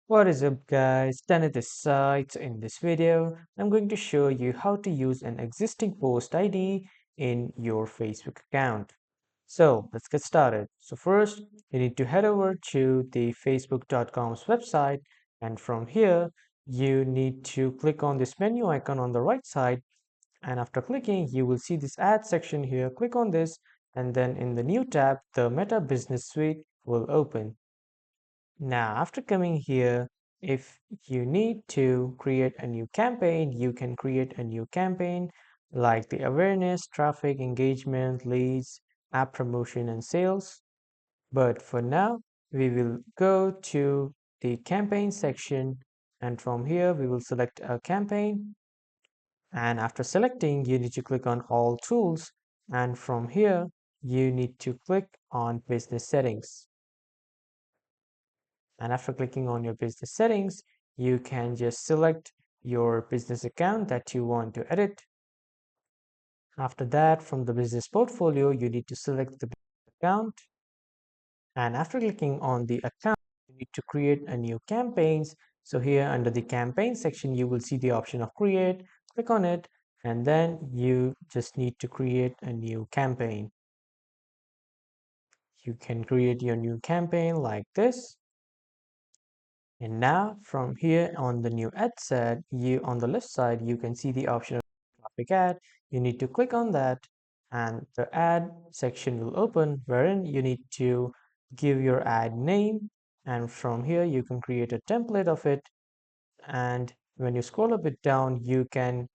What is up guys, Tanit this side. So in this video, I'm going to show you how to use an existing post ID in your Facebook account. So let's get started. So first, you need to head over to the facebook.com's website, and from here, you need to click on this menu icon on the right side, and after clicking, you will see this ad section here. Click on this, and then in the new tab, the Meta Business Suite will open. Now, after coming here, if you need to create a new campaign, you can create a new campaign like the awareness, traffic, engagement, leads, app promotion, and sales. But for now, we will go to the campaign section, and from here, we will select a campaign. And after selecting, you need to click on all tools. And from here, you need to click on business settings. And after clicking on your business settings, you can just select your business account that you want to edit. After that, from the business portfolio, you need to select the account. And after clicking on the account, you need to create a new campaigns. So here under the campaign section, you will see the option of create. Click on it, and then you just need to create a new campaign. You can create your new campaign like this. And now from here on the new ad set, you on the left side, you can see the option of traffic ad. You need to click on that and the ad section will open, wherein you need to give your ad name. And from here, you can create a template of it. And when you scroll a bit down, you can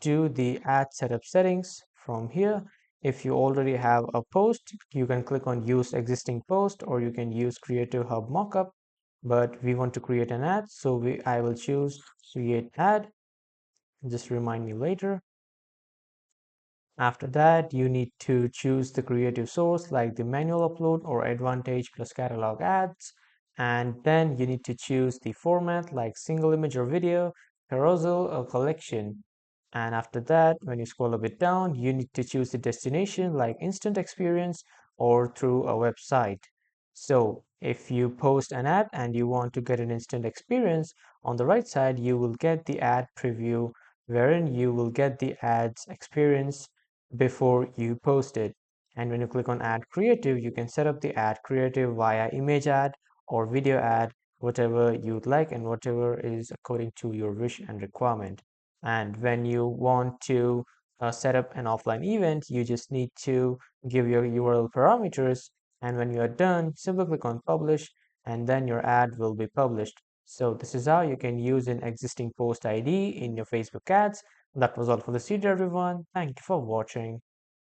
do the ad setup settings from here. If you already have a post, you can click on use existing post, or you can use Creative Hub Mockup. But we want to create an ad, so I will choose create ad. Just remind me later. After that, you need to choose the creative source like the manual upload or Advantage plus catalog ads. And then you need to choose the format like single image or video, carousel or collection. And after that, when you scroll a bit down, you need to choose the destination like instant experience or through a website. So if you post an ad and you want to get an instant experience, on the right side, you will get the ad preview wherein you will get the ads experience before you post it. And when you click on add creative, you can set up the ad creative via image ad or video ad, whatever you'd like and whatever is according to your wish and requirement. And when you want to set up an offline event, you just need to give your URL parameters. And when you are done, simply click on publish and then your ad will be published. So this is how you can use an existing post ID in your Facebook ads. That was all for this video, everyone. Thank you for watching.